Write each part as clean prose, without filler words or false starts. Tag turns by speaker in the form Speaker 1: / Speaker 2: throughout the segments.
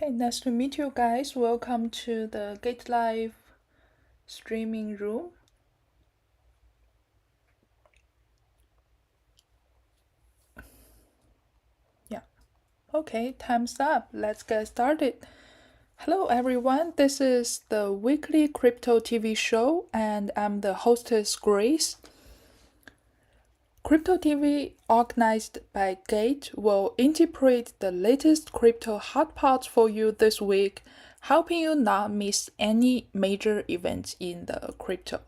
Speaker 1: Okay, nice to meet you guys. Welcome to the Gate Live streaming room. Yeah. Okay, time's up. Let's get started. Hello everyone. This is the weekly crypto TV show and I'm the hostess Grace. Crypto TV, organized by Gate, will interpret the latest crypto hotspots for you this week, helping you not miss any major events in the crypto.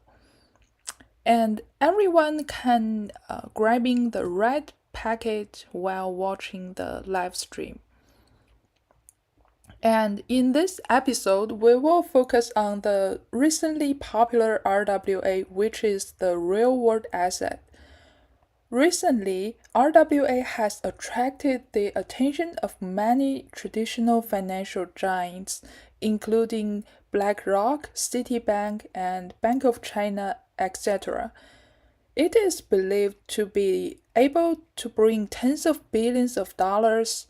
Speaker 1: And everyone can grabbing the red packet while watching the live stream. And in this episode, we will focus on the recently popular RWA, which is the real world asset. Recently, RWA has attracted the attention of many traditional financial giants, including BlackRock, Citibank, and Bank of China, etc. It is believed to be able to bring tens of billions of dollars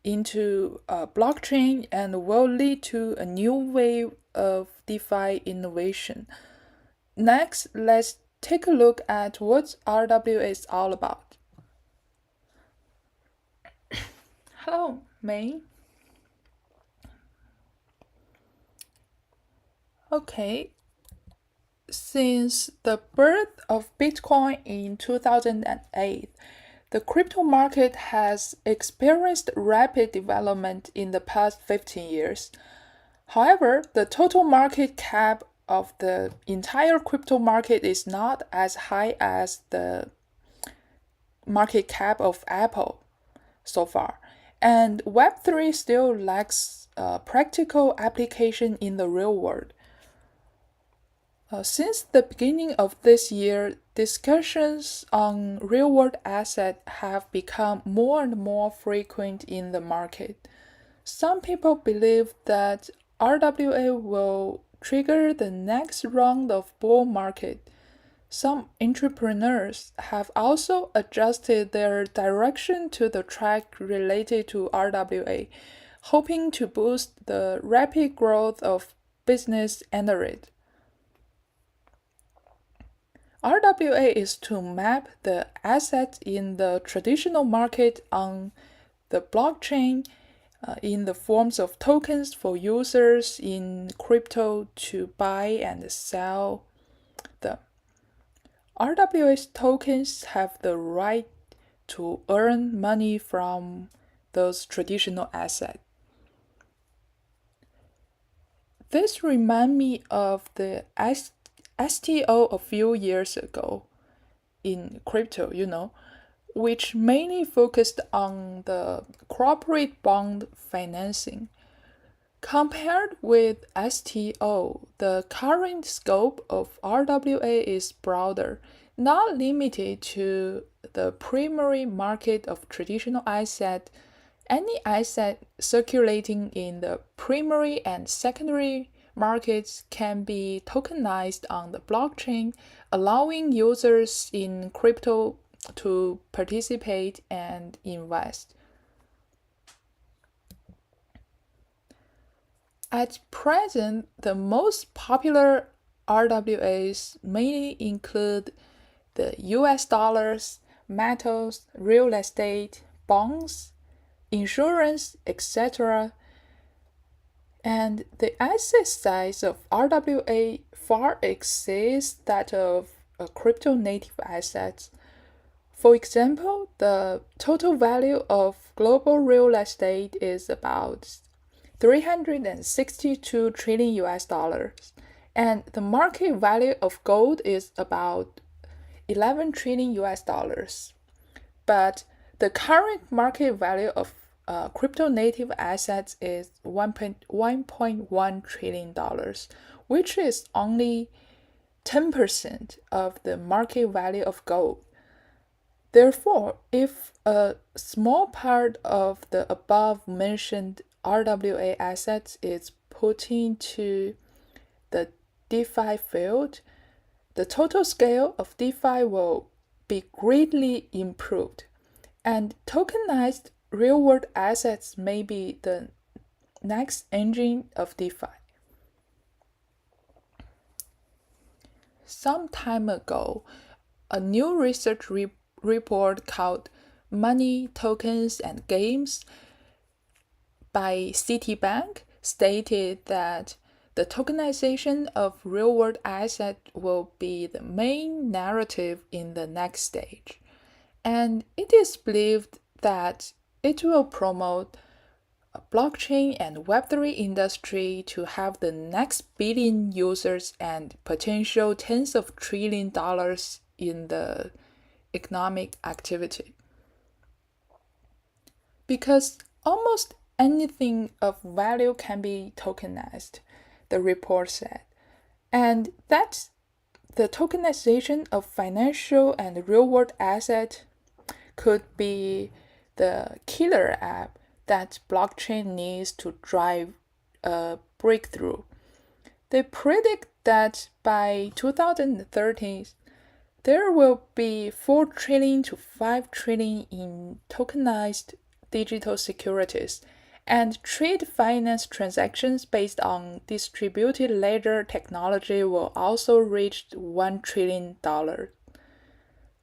Speaker 1: into a blockchain and will lead to a new wave of DeFi innovation. Next, let's take a look at what RWA is all about. Hello, May. Okay, since the birth of Bitcoin in 2008, the crypto market has experienced rapid development in the past 15 years. However, the total market cap of the entire crypto market is not as high as the market cap of Apple so far, and Web3 still lacks practical application in the real world. Since the beginning of this year, discussions on real-world assets have become more and more frequent in the market. Some people believe that RWA will trigger the next round of bull market. Some entrepreneurs have also adjusted their direction to the track related to RWA, hoping to boost the rapid growth of business under it. RWA is to map the assets in the traditional market on the blockchain in the forms of tokens for users in crypto to buy and sell them. RWA's tokens have the right to earn money from those traditional assets. This reminds me of the STO a few years ago in crypto, which mainly focused on the corporate bond financing. Compared with STO, the current scope of RWA is broader, not limited to the primary market of traditional asset. Any asset circulating in the primary and secondary markets can be tokenized on the blockchain, allowing users in crypto to participate and invest. At present, the most popular RWAs mainly include the US dollars, metals, real estate, bonds, insurance, etc. And the asset size of RWA far exceeds that of crypto native assets. For example, the total value of global real estate is about 362 trillion US dollars, and the market value of gold is about 11 trillion US dollars. But the current market value of crypto native assets is $1.1 trillion, which is only 10% of the market value of gold. Therefore, if a small part of the above mentioned RWA assets is put into the DeFi field, the total scale of DeFi will be greatly improved, and tokenized real-world assets may be the next engine of DeFi. Some time ago, a new research report called Money, Tokens, and Games by Citibank stated that the tokenization of real-world assets will be the main narrative in the next stage, and it is believed that it will promote a blockchain and Web3 industry to have the next billion users and potential tens of trillion dollars in the economic activity. Because almost anything of value can be tokenized, the report said, and that the tokenization of financial and real-world assets could be the killer app that blockchain needs to drive a breakthrough. They predict that by 2030, there will be 4 trillion to 5 trillion in tokenized digital securities, and trade finance transactions based on distributed ledger technology will also reach $1 trillion.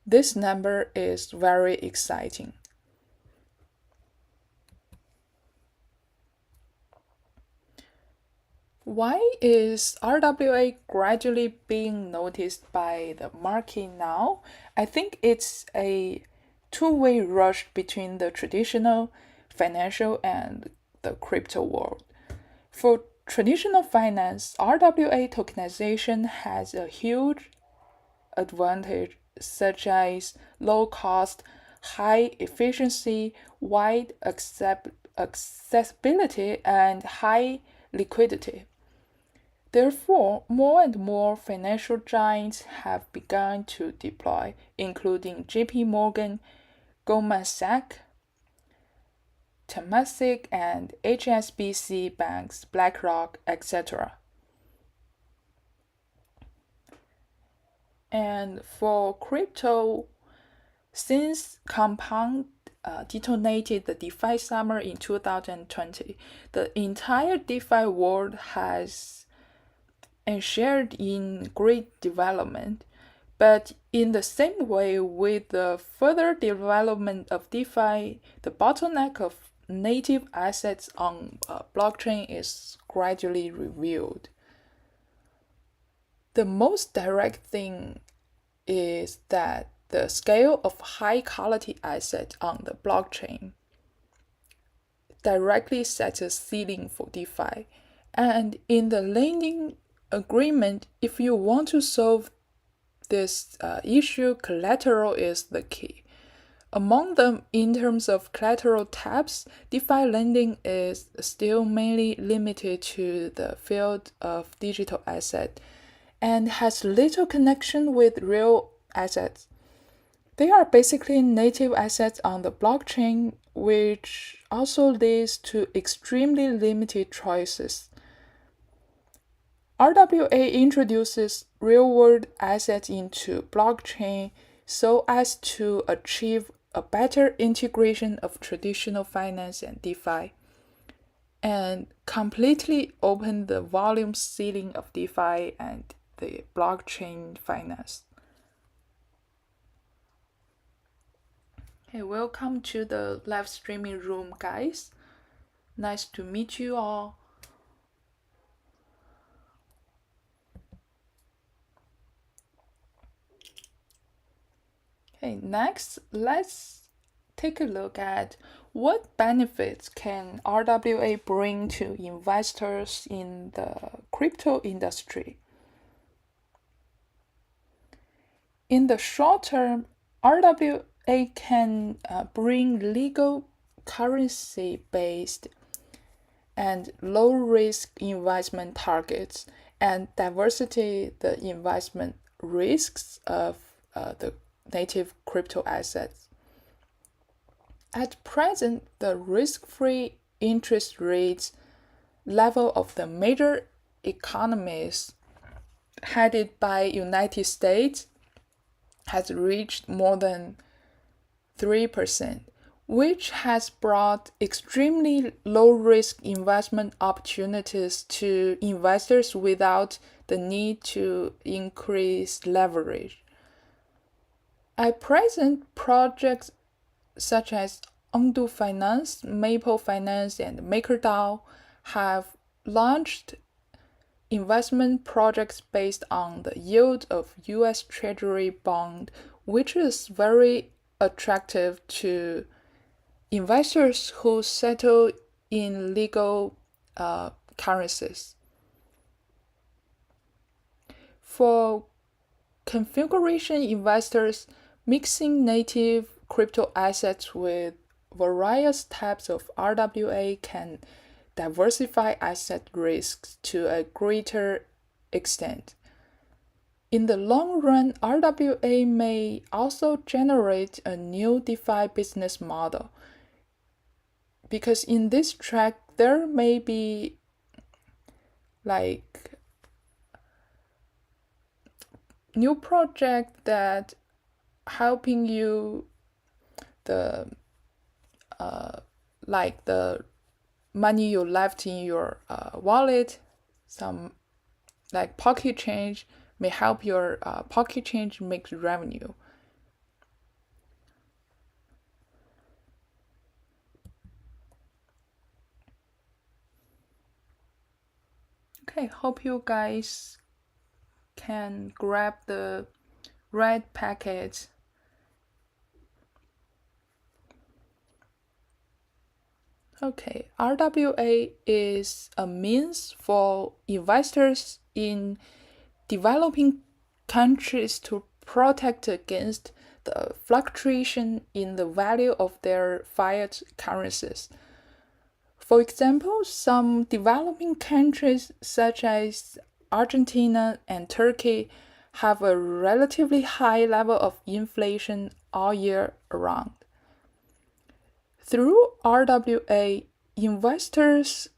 Speaker 1: This number is very exciting. Why is RWA gradually being noticed by the market now? I think it's a two-way rush between the traditional financial and the crypto world. For traditional finance, RWA tokenization has a huge advantage, such as low cost, high efficiency, wide accessibility, and high liquidity. Therefore, more and more financial giants have begun to deploy, including JP Morgan, Goldman Sachs, Temasek, and HSBC banks, BlackRock, etc. And for crypto, since Compound detonated the DeFi summer in 2020, the entire DeFi world has shared in great development. But in the same way, with the further development of DeFi, the bottleneck of native assets on blockchain is gradually revealed. The most direct thing is that the scale of high-quality assets on the blockchain directly sets a ceiling for DeFi. And in the lending agreement, if you want to solve this issue, collateral is the key. Among them, in terms of collateral types, DeFi lending is still mainly limited to the field of digital asset and has little connection with real assets. They are basically native assets on the blockchain, which also leads to extremely limited choices. RWA introduces real-world assets into blockchain so as to achieve a better integration of traditional finance and DeFi, and completely open the volume ceiling of DeFi and the blockchain finance. Hey, welcome to the live streaming room, guys. Nice to meet you all. Okay, next, let's take a look at what benefits can RWA bring to investors in the crypto industry. In the short term, RWA can bring legal currency-based and low-risk investment targets and diversity the investment risks of the native crypto assets. At present, the risk-free interest rates level of the major economies headed by United States has reached more than 3%, which has brought extremely low-risk investment opportunities to investors without the need to increase leverage. At present, projects such as Ondo Finance, Maple Finance, and MakerDAO have launched investment projects based on the yield of US Treasury bond, which is very attractive to investors who settle in legal currencies. For configuration investors, mixing native crypto assets with various types of RWA can diversify asset risks to a greater extent. In the long run, RWA may also generate a new DeFi business model, because in this track there may be like new project that helping you the like the money you left in your wallet, some like pocket change may help your pocket change make revenue. Okay, hope you guys can grab the red packet. Okay, RWA is a means for investors in developing countries to protect against the fluctuation in the value of their fiat currencies. For example, some developing countries such as Argentina and Turkey have a relatively high level of inflation all year around. Through RWA, investors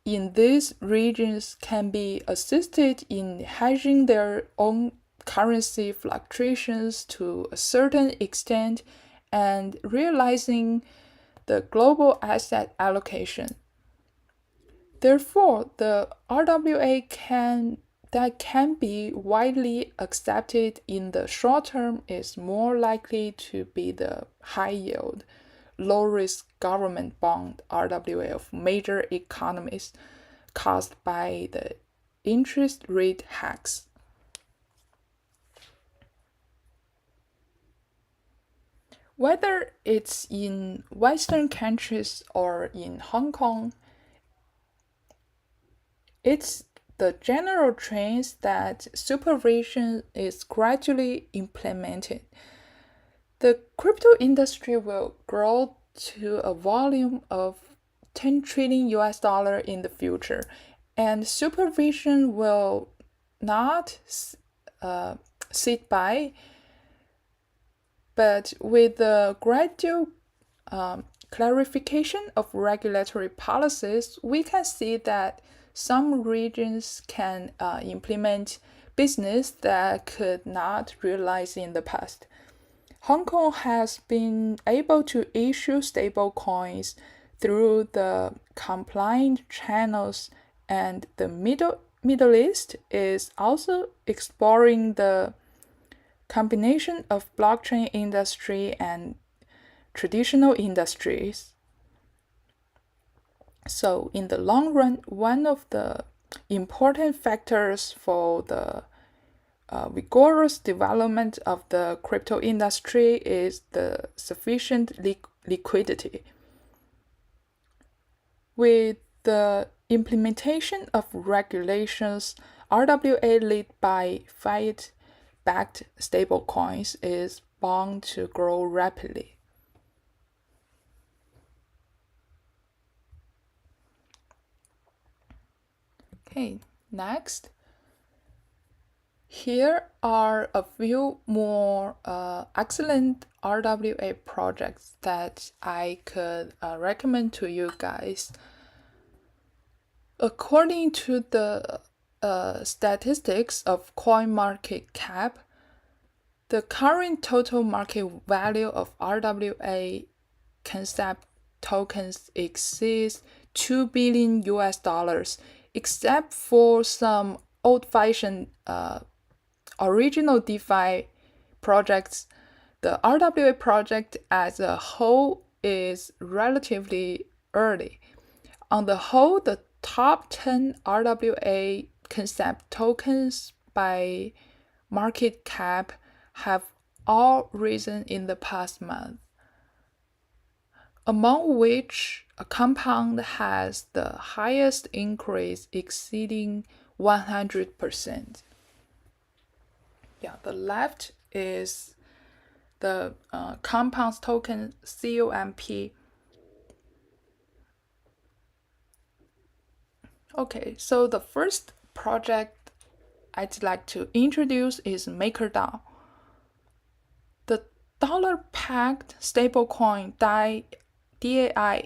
Speaker 1: in these regions can be assisted in hedging their own currency fluctuations to a certain extent and realizing the global asset allocation. Therefore, the RWA that can be widely accepted in the short term is more likely to be the high yield, low risk government bond RWA of major economies caused by the interest rate hikes. Whether it's in Western countries or in Hong Kong, it's the general trend that supervision is gradually implemented. The crypto industry will grow to a volume of 10 trillion US dollar in the future, and supervision will not sit by, but with the gradual clarification of regulatory policies, we can see that some regions can implement business that could not realize in the past. Hong Kong has been able to issue stable coins through the compliant channels, and the Middle East is also exploring the combination of blockchain industry and traditional industries. So in the long run, one of the important factors for the vigorous development of the crypto industry is the sufficient liquidity. With the implementation of regulations, RWA led by fiat-backed stablecoins is bound to grow rapidly. Okay, next. Here are a few more excellent RWA projects that I could recommend to you guys. According to the statistics of CoinMarketCap, the current total market value of RWA concept tokens exceeds $2 billion US, except for some old-fashioned original DeFi projects. The RWA project as a whole is relatively early. On the whole, the top 10 RWA concept tokens by market cap have all risen in the past month, among which a compound has the highest increase exceeding 100%. Yeah, the left is the compounds token COMP. Okay, so the first project I'd like to introduce is MakerDAO. The dollar-pegged stablecoin DAI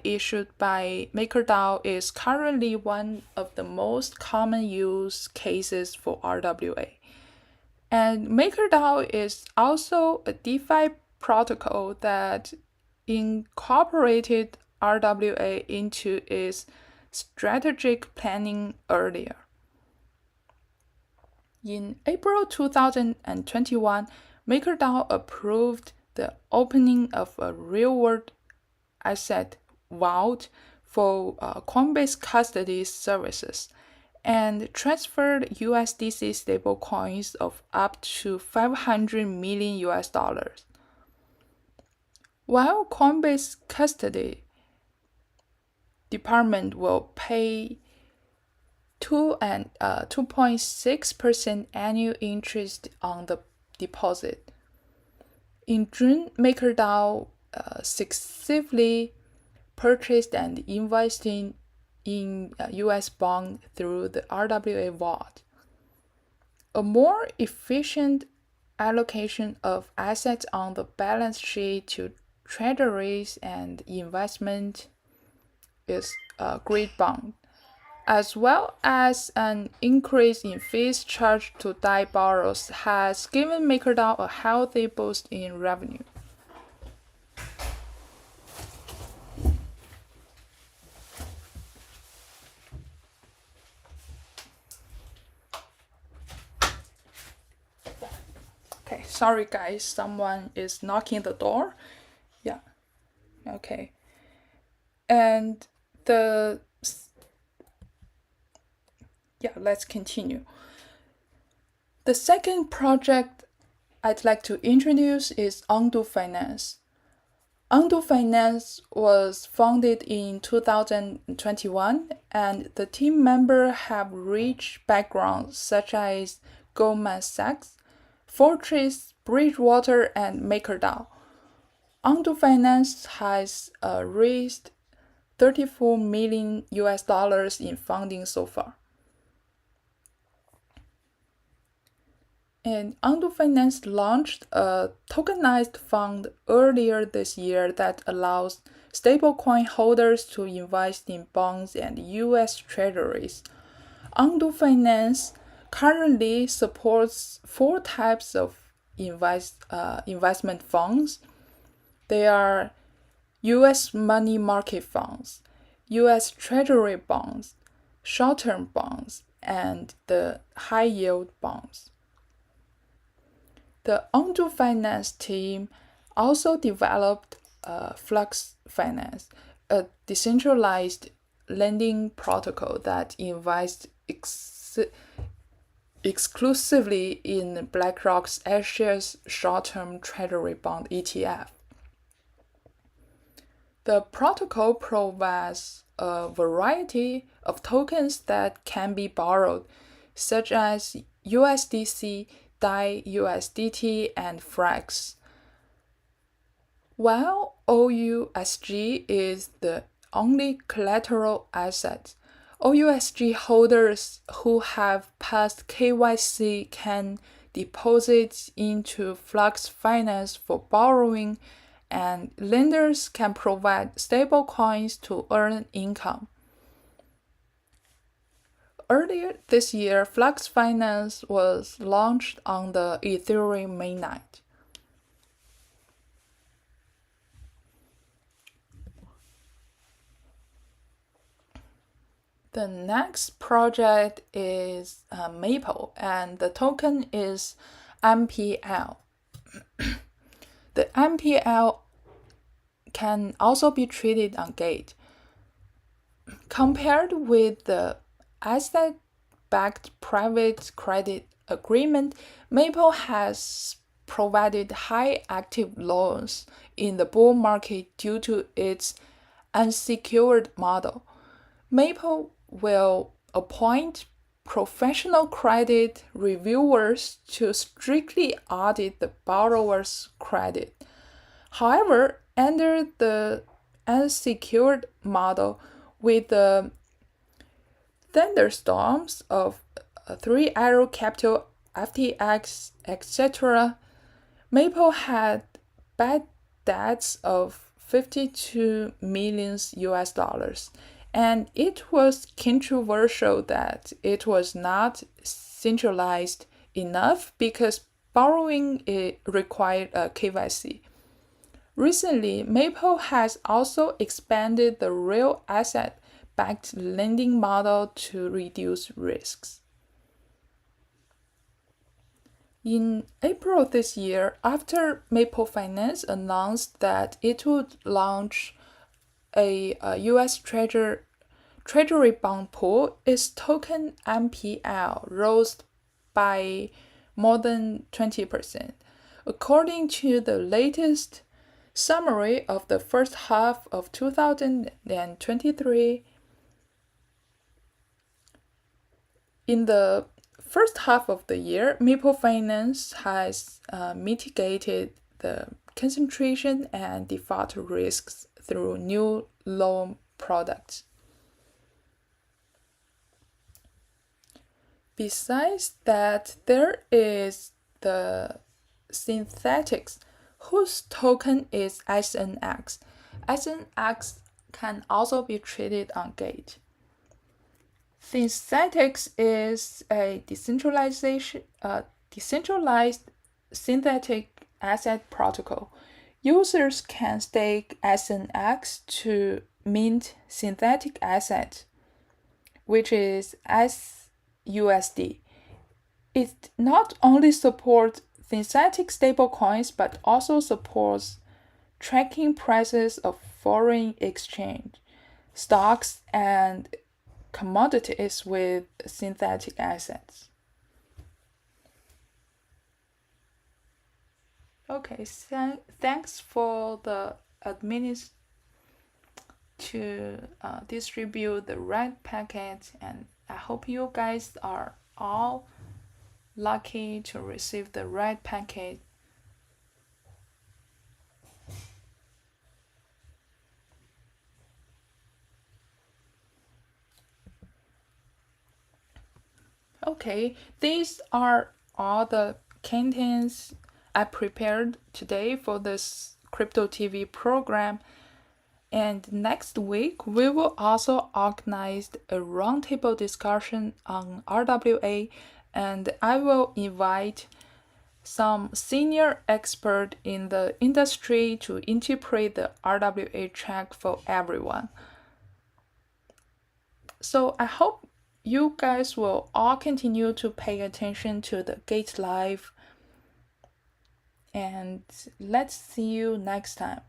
Speaker 1: issued by MakerDAO is currently one of the most common use cases for RWA. And MakerDAO is also a DeFi protocol that incorporated RWA into its strategic planning earlier. In April 2021, MakerDAO approved the opening of a real-world asset vault for Coinbase custody services and transferred USDC stablecoins of up to $500 million US. While Coinbase custody department will pay 2.6% annual interest on the deposit. In June, MakerDAO successfully purchased and invested in US bond through the RWA vault. A more efficient allocation of assets on the balance sheet to treasuries and investment is a great bond, as well as an increase in fees charged to DAI borrowers has given MakerDAO a healthy boost in revenue. Okay, sorry guys, someone is knocking the door. Yeah, okay. And let's continue. The second project I'd like to introduce is Ondo Finance. Ondo Finance was founded in 2021, and the team members have rich backgrounds such as Goldman Sachs, Fortress, Bridgewater, and MakerDAO. Ondo Finance has raised $34 million US in funding so far. And Ondo Finance launched a tokenized fund earlier this year that allows stablecoin holders to invest in bonds and US treasuries. Ondo Finance currently supports 4 types of investment funds. They are US money market funds, US treasury bonds, short-term bonds, and the high-yield bonds. The Ondo Finance team also developed Flux Finance, a decentralized lending protocol that invests exclusively in BlackRock's A-shares short-term treasury bond ETF. The protocol provides a variety of tokens that can be borrowed, such as USDC, DAI, USDT, and FRAX. While OUSG is the only collateral asset, OUSG holders who have passed KYC can deposit into Flux Finance for borrowing, and lenders can provide stablecoins to earn income. Earlier this year, Flux Finance was launched on the Ethereum mainnet. The next project is Maple, and the token is MPL. The MPL can also be traded on Gate. Compared with the asset backed private credit agreement, Maple has provided high active loans in the bull market due to its unsecured model. Maple will appoint professional credit reviewers to strictly audit the borrower's credit. However, under the unsecured model, with the thunderstorms of Three Arrow Capital, FTX, etc., Maple had bad debts of 52 million US dollars, and it was controversial that it was not centralized enough because borrowing it required a KYC. Recently, Maple has also expanded the real asset backed lending model to reduce risks. In April this year, after Maple Finance announced that it would launch a US Treasury bond pool, its token MPL rose by more than 20%. According to the latest summary of the first half of 2023, in the first half of the year, Maple Finance has mitigated the concentration and default risks through new loan products. Besides that, there is the synthetics, whose token is SNX. SNX can also be traded on Gate. Synthetics is a decentralized synthetic asset protocol. Users can stake SNX to mint synthetic asset, which is SUSD. It not only supports synthetic stablecoins but also supports tracking prices of foreign exchange, stocks, and commodities with synthetic assets. Okay, thanks for the admin to distribute the right packet, and I hope you guys are all lucky to receive the right packet. Okay, these are all the contents I prepared today for this Crypto TV program. And next week, we will also organize a roundtable discussion on RWA, and I will invite some senior expert in the industry to interpret the RWA check for everyone. So I hope you guys will all continue to pay attention to the Gate Live, and let's see you next time.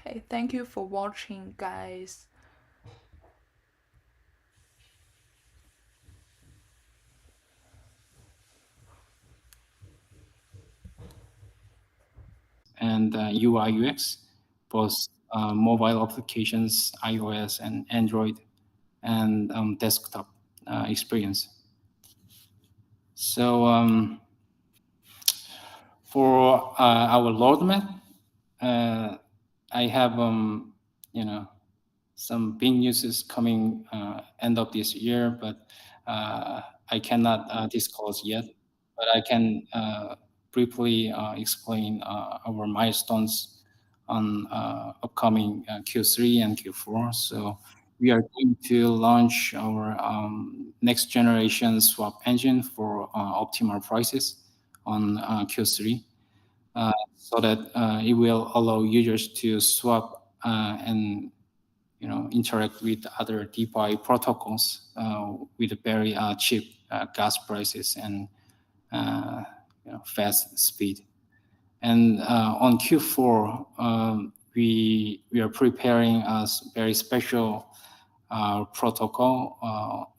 Speaker 1: Okay, thank you for watching, guys.
Speaker 2: And UI UX, both mobile applications, iOS and Android, and desktop experience. So for our roadmap, I have some big news is coming end of this year, but I cannot disclose yet. But I can briefly explain our milestones on upcoming Q3 and Q4. So we are going to launch our next generation swap engine for optimal prices on Q3, so that it will allow users to swap and interact with other DeFi protocols with very cheap gas prices and fast speed. And on Q4, we are preparing a very special protocol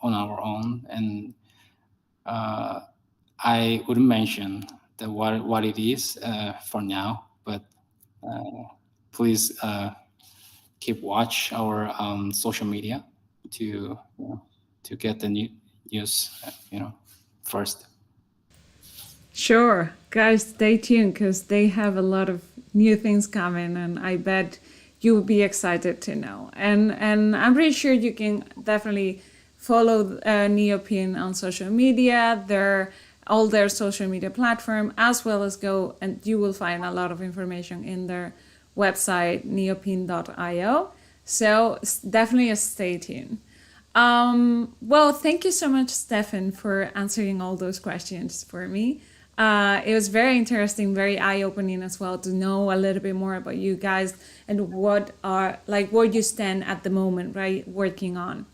Speaker 2: on our own, and I wouldn't mention what it is for now, but please keep watch our social media to to get the news first.
Speaker 3: Sure. Guys, stay tuned because they have a lot of new things coming, and I bet you will be excited to know. And I'm pretty sure you can definitely follow Neopin on social media, all their social media platform, as well as go and you will find a lot of information in their website, neopin.io. So definitely stay tuned. Well, thank you so much, Stefan, for answering all those questions for me. It was very interesting, very eye-opening as well to know a little bit more about you guys and what you stand at the moment, right, working on.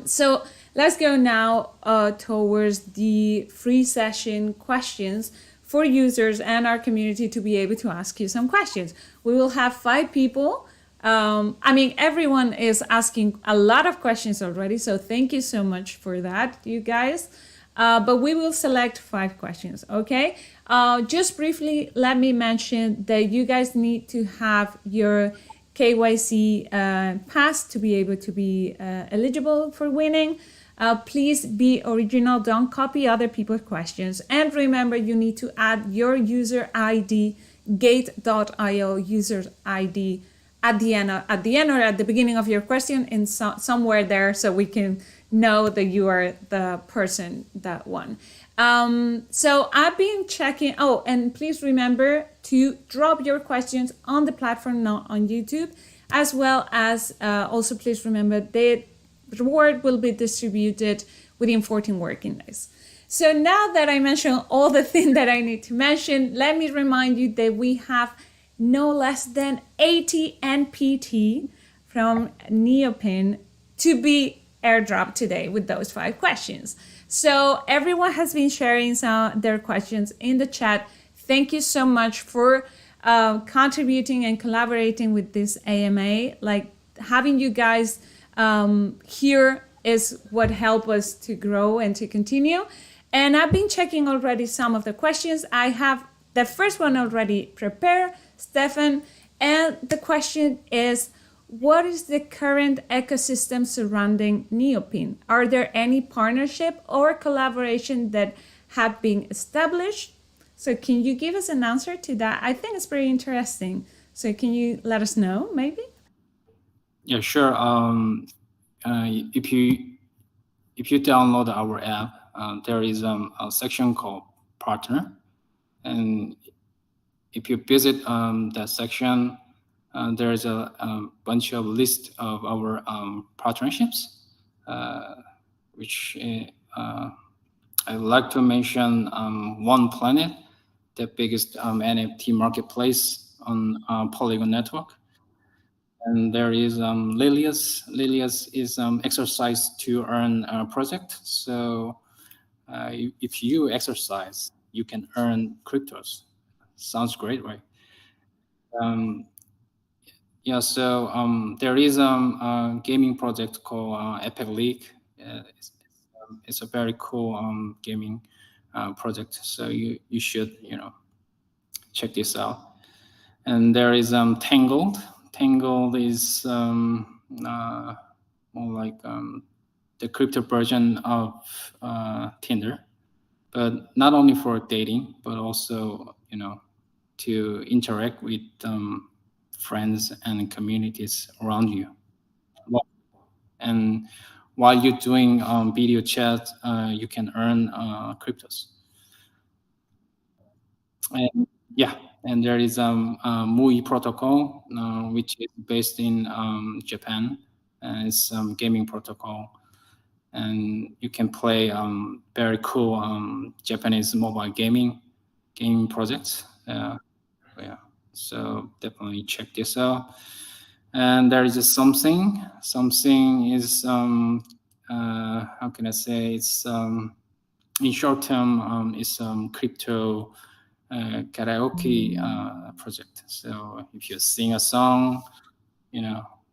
Speaker 3: So let's go now towards the free session questions for users and our community to be able to ask you some questions. We will have 5 people. Everyone is asking a lot of questions already, so thank you so much for that, you guys. But we will select 5 questions, okay? Just briefly, let me mention that you guys need to have your KYC pass to be able to be eligible for winning. Please be original, don't copy other people's questions. And remember, you need to add your user ID, gate.io user ID at the end or at the beginning of your question in somewhere there, so we can know that you are the person that won. So I've been checking. Oh, and please remember to drop your questions on the platform, not on YouTube, as well as also please remember the reward will be distributed within 14 working days. So now that I mentioned all the things that I need to mention, let me remind you that we have no less than 80 NPT from Neopin to be airdropped today with those 5 questions. So everyone has been sharing their questions in the chat. Thank you so much for contributing and collaborating with this AMA. Like having you guys here is what helped us to grow and to continue. And I've been checking already some of the questions. I have the first one already prepared, Stefan, and the question is, what is the current ecosystem surrounding Neopin? Are there any partnership or collaboration that have been established? So can you give us an answer to that? I think it's very interesting. So can you let us know, maybe?
Speaker 2: Yeah, sure. If you download our app, there is a section called Partner, and if you visit that section, there is a bunch of list of our partnerships, which I would like to mention One Planet, the biggest NFT marketplace on Polygon network. And there is Lilius. Lilius is exercise to earn project. So if you exercise, you can earn cryptos. Sounds great, right? Yeah, so there is a gaming project called Epic League. It's a very cool gaming project. So you should check this out. And there is Tangled. Tangled is more like the crypto version of Tinder, but not only for dating, but also to interact with friends and communities around you. And while you're doing video chat, you can earn cryptos. And yeah, and there is MUI protocol, which is based in Japan. and it's gaming protocol, and you can play very cool Japanese mobile gaming projects. Yeah, so definitely check this out. And there is a something. Something is how can I say? It's in short term is crypto karaoke project. So if you sing a song,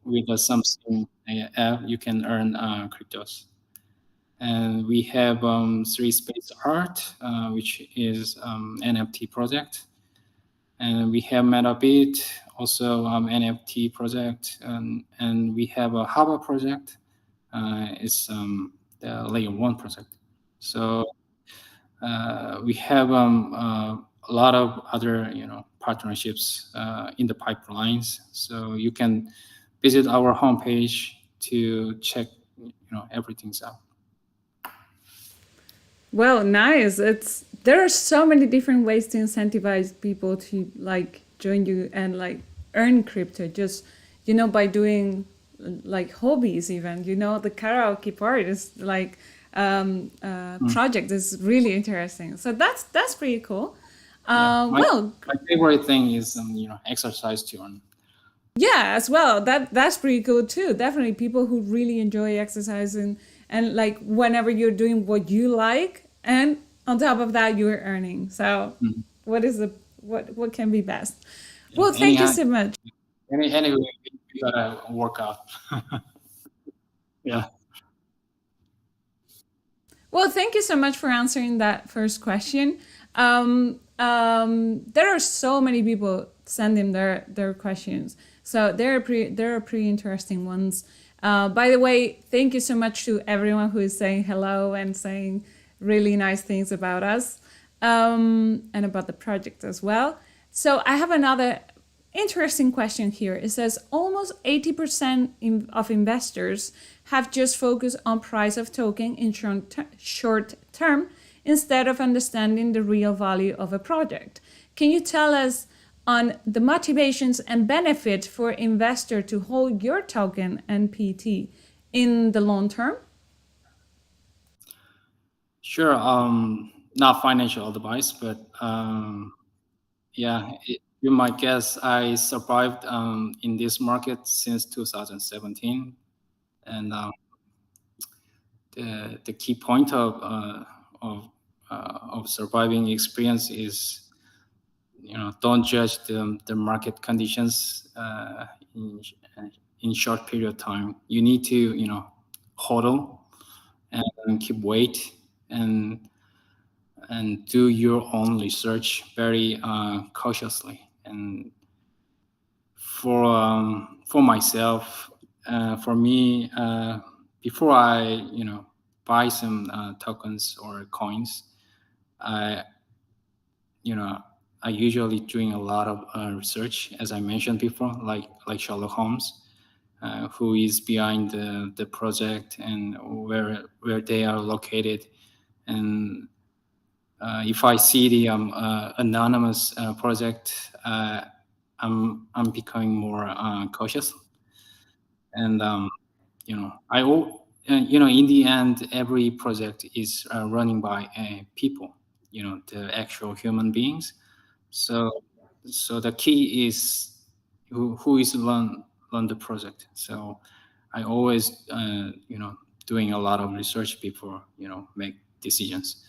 Speaker 2: with something app, you can earn cryptos. And we have 3 Space Art, which is NFT project. And we have MetaBit, also NFT project. And we have a Hava project. It's the layer 1 project. So we have a lot of other partnerships in the pipelines. So you can visit our homepage to check everything's out.
Speaker 3: Well, nice. There are so many different ways to incentivize people to join you and earn crypto just by doing hobbies even. The karaoke part is project is really interesting. So that's pretty cool.
Speaker 2: My favorite thing is exercise to earn.
Speaker 3: Yeah, as well. That's pretty cool too. Definitely people who really enjoy exercising and whenever you're doing what you like, and on top of that you're earning. So what can be best?
Speaker 2: Yeah,
Speaker 3: Well, thank you so much.
Speaker 2: Anyway, we gotta work out. Yeah.
Speaker 3: Well, thank you so much for answering that first question. There are so many people sending their questions, so there are pretty interesting ones. By the way, thank you so much to everyone who is saying hello and saying really nice things about us and about the project as well. So I have another interesting question here. It says almost 80% of investors have just focused on price of token in short term instead of understanding the real value of a project. Can you tell us on the motivations and benefit for investor to hold your token and PT in the long term?
Speaker 2: Sure. Not financial advice, but yeah, you might guess I survived in this market since 2017, and the key point of surviving experience is don't judge the market conditions in short period of time. You need to hodl and keep wait and do your own research very cautiously. And for myself, for me, before I buy some tokens or coins, I usually doing a lot of research, as I mentioned before, like Sherlock Holmes, who is behind the project and where they are located. And if I see the anonymous project, I'm becoming more cautious. And in the end, every project is running by people, the actual human beings. So the key is who is run the project. So I always doing a lot of research before make decisions.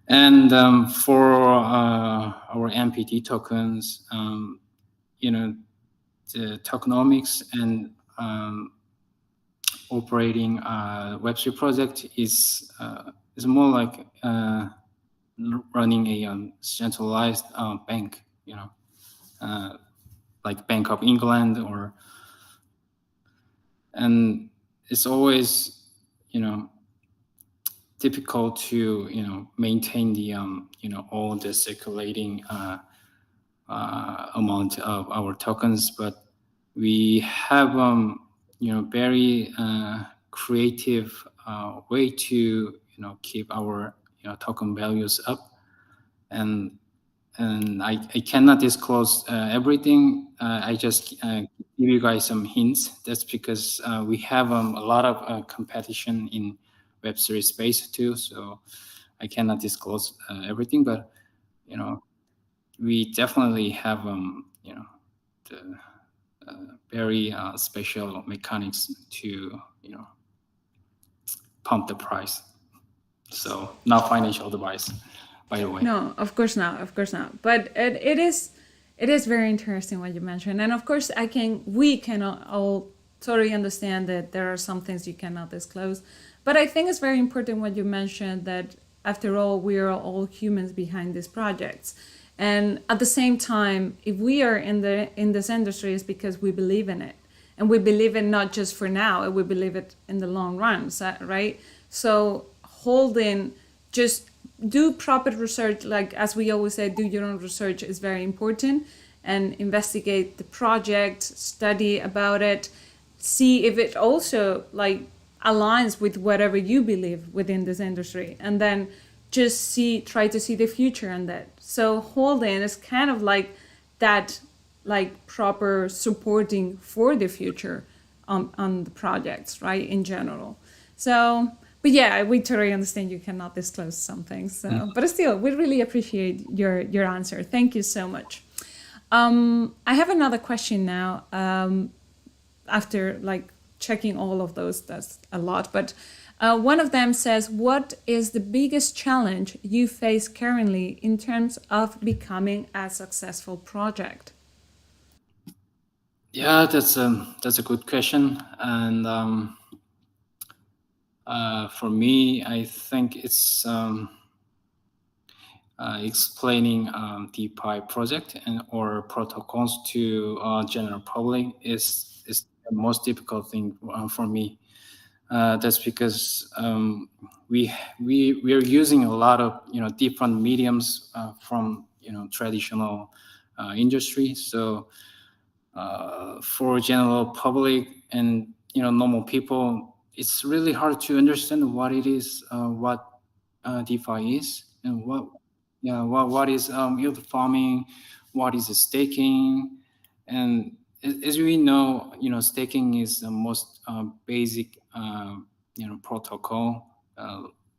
Speaker 2: And for our MPT tokens, the tokenomics and operating Web3 project is more like running a centralized bank, like Bank of England, and it's always difficult to maintain the all the circulating amount of our tokens, but we have very creative way to keep our token values up, and and I cannot disclose everything. I just give you guys some hints. That's because we have a lot of competition in Web3 space too. So I cannot disclose everything, but we definitely have the very special mechanics to pump the price. So not financial advice, by the way.
Speaker 3: No, of course not. Of course not. But it is very interesting what you mentioned. And of course, we can all totally understand that there are some things you cannot disclose. But I think it's very important what you mentioned, that after all, we are all humans behind these projects. And at the same time, if we are in this industry, it's because we believe in it. And we believe it not just for now, we believe it in the long run, right? So holding, just do proper research, like as we always say, do your own research is very important, and investigate the project, study about it, see if it also like aligns with whatever you believe within this industry, and then just try to see the future in that. So holding is kind of like that, like proper supporting for the future on the projects, right, in general. So, but yeah, we totally understand you cannot disclose some things. So, but still, we really appreciate your answer. Thank you so much. I have another question now. After like checking all of those, that's a lot. But one of them says, "What is the biggest challenge you face currently in terms of becoming a successful project?"
Speaker 2: Yeah, that's a good question, and for me, I think it's explaining DeFi project or protocols to general public is the most difficult thing for me. That's because we are using a lot of different mediums from traditional industry. So for general public and normal people, it's really hard to understand what it is, what DeFi is, and what is yield farming, what is staking, and as we know, staking is the most basic protocol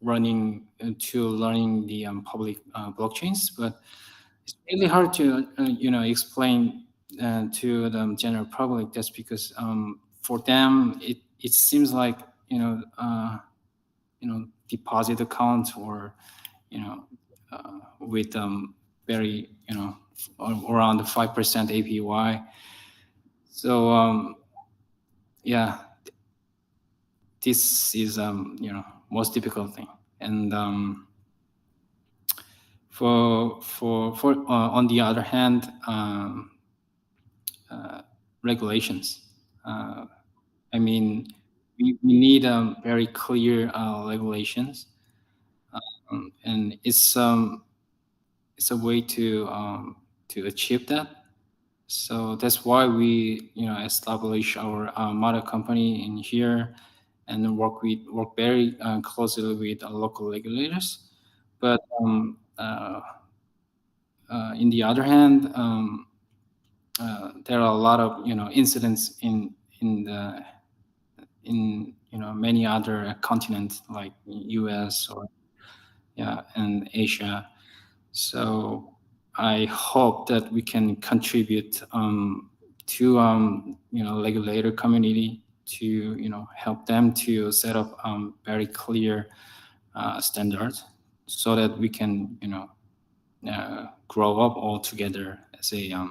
Speaker 2: running to learning the public blockchains, but it's really hard to explain to the general public. That's because for them it seems like deposit account or with very around the 5% APY. So yeah, this is most difficult thing. And for on the other hand, regulations. I mean, we need very clear regulations, and it's a way to achieve that. So that's why we establish our mother company in here, and work very closely with local regulators. But in the other hand, there are a lot of incidents in many other continents like US or and Asia. So I hope that we can contribute to regulator community to help them to set up very clear standards, so that we can grow up all together as a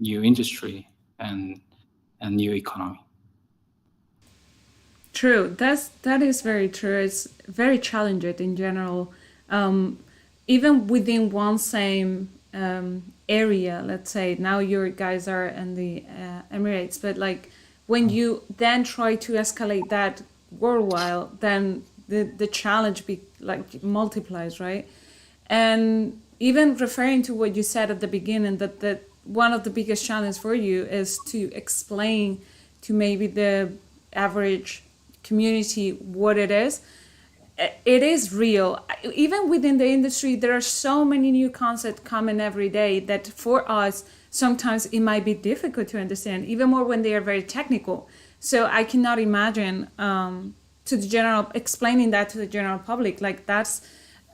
Speaker 2: new industry and new economy.
Speaker 3: True. That is very true. It's very challenging in general. Even within one same area, let's say now your guys are in the Emirates, but like when you then try to escalate that worldwide, then the challenge multiplies, right? And even referring to what you said at the beginning, that one of the biggest challenges for you is to explain to maybe the average community what it is. it is real. Even within the industry, there are so many new concepts coming every day that for us, sometimes it might be difficult to understand, even more when they are very technical. So I cannot imagine to the general explaining that to the general public. Like that's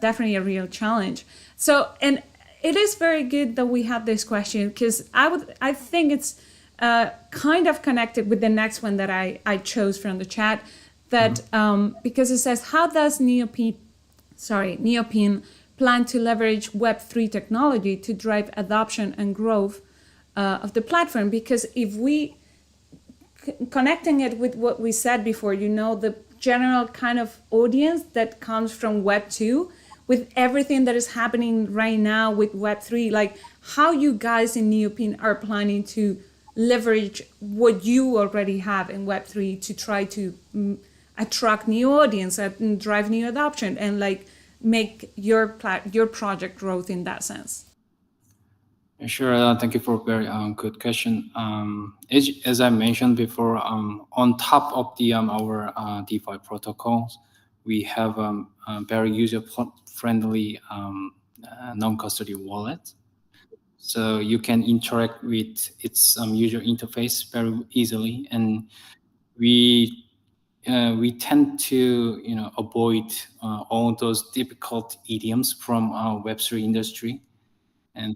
Speaker 3: definitely a real challenge. So, and it is very good that we have this question because I think it's kind of connected with the next one that I chose from the chat that because it says, how does Neopin plan to leverage Web3 technology to drive adoption and growth of the platform? Because if we connecting it with what we said before, the general kind of audience that comes from Web 2 with everything that is happening right now with Web 3, like how you guys in Neopin are planning to leverage what you already have in Web 3 to try to attract new audience and drive new adoption and like make your project growth in that sense.
Speaker 2: Sure. Thank you for a very good question. As I mentioned before, on top of the our DeFi protocols, we have a very user-friendly non-custody wallet. So you can interact with its user interface very easily, and we tend to avoid all those difficult idioms from our Web3 industry, and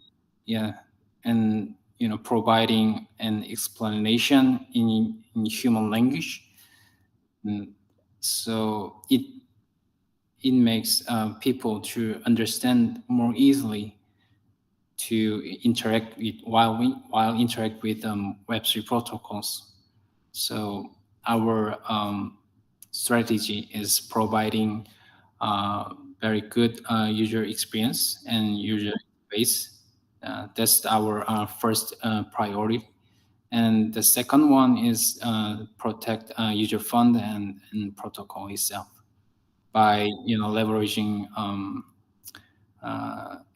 Speaker 2: providing an explanation in human language. So it makes people to understand more easily to interact with while interact with Web3 protocols. So our strategy is providing very good user experience and user base. That's our first priority. And the second one is protect user fund and protocol itself by leveraging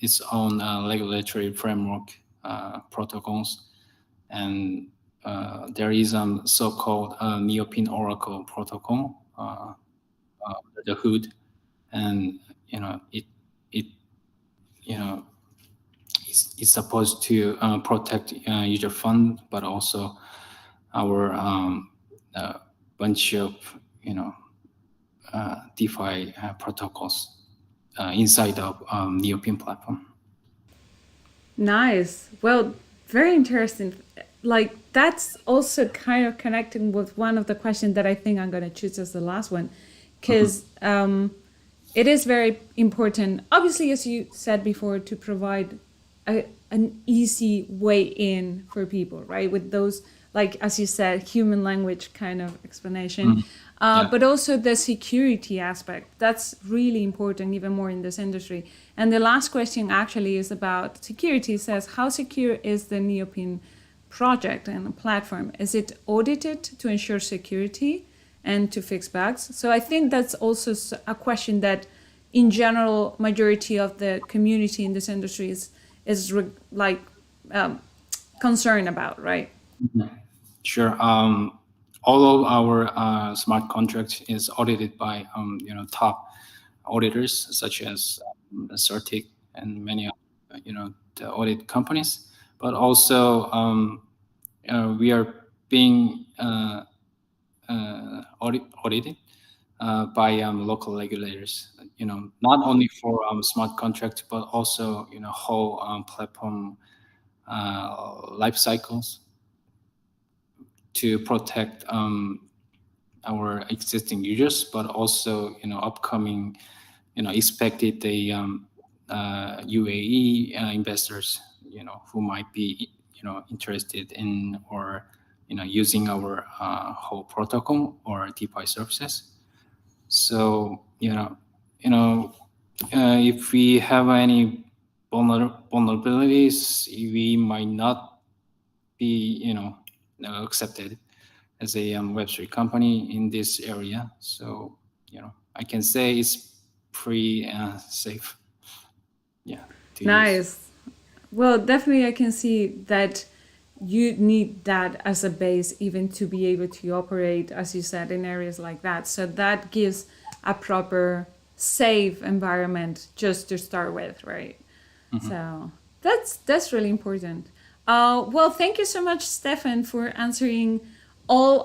Speaker 2: its own regulatory framework protocols. And there is so-called Neopin Oracle protocol, the hood, and it's supposed to protect user fund, but also our bunch of DeFi protocols inside of Neopin platform.
Speaker 3: Nice. Well, very interesting. Like that's also kind of connecting with one of the questions that I think I'm going to choose as the last one, because it is very important, obviously, as you said before, to provide an easy way in for people, right? With those, like, as you said, human language kind of explanation, but also the security aspect. That's really important, even more in this industry. And the last question actually is about security. It says, how secure is the Neopin project and platform? Is it audited to ensure security and to fix bugs? So I think that's also a question that, in general, majority of the community in this industry is concerned about, right?
Speaker 2: Sure. All of our smart contracts is audited by top auditors such as Certic and many the audit companies, but also we are being audited by local regulators. Not only for smart contracts, but also whole platform life cycles to protect our existing users, but also upcoming expected UAE investors who might be interested in or using our whole protocol or DeFi services. So if we have any vulnerabilities, we might not be accepted as a Web3 company in this area. So I can say it's pretty safe. Yeah.
Speaker 3: Nice.
Speaker 2: Use.
Speaker 3: Well, definitely I can see that you need that as a base even to be able to operate, as you said, in areas like that. So that gives a proper safe environment just to start with, right? So that's really important. Well, thank you so much, Stefan, for answering all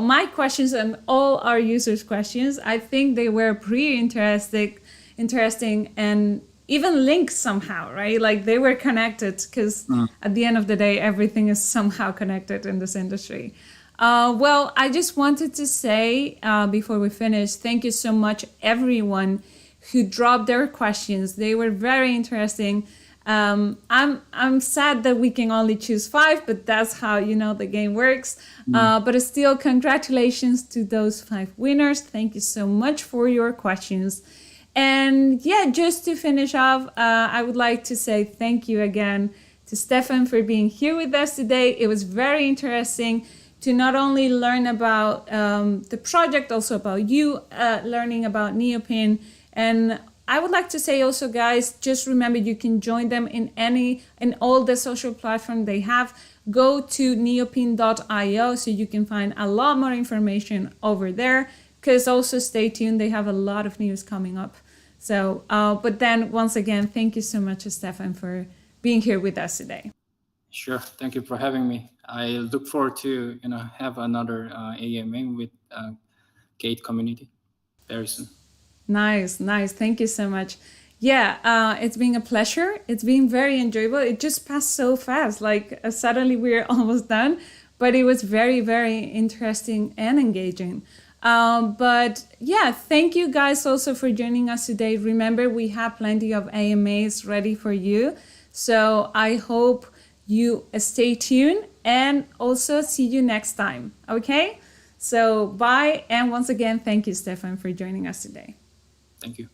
Speaker 3: my questions and all our users' questions. I think they were pretty interesting and even linked somehow, right? Like they were connected because at the end of the day, everything is somehow connected in this industry. Well, I just wanted to say before we finish, thank you so much, everyone who dropped their questions. They were very interesting. I'm sad that we can only choose 5, but that's how the game works. But still, congratulations to those 5 winners. Thank you so much for your questions. And yeah, just to finish off, I would like to say thank you again to Stefan for being here with us today. It was very interesting to not only learn about the project, also about you, learning about Neopin. And I would like to say also, guys, just remember you can join them in all the social platforms they have. Go to neopin.io so you can find a lot more information over there, because also stay tuned, they have a lot of news coming up. So, but then once again, thank you so much, Stefan, for being here with us today.
Speaker 2: Sure, thank you for having me. I look forward to have another AMA with Gate community very soon.
Speaker 3: Nice. Thank you so much. Yeah, it's been a pleasure. It's been very enjoyable. It just passed so fast. Like suddenly we're almost done, but it was very, very interesting and engaging. But yeah, thank you guys also for joining us today. Remember, we have plenty of AMAs ready for you. So I hope you stay tuned and also see you next time. Okay? So bye. And once again, thank you, Stefan, for joining us today.
Speaker 2: Thank you.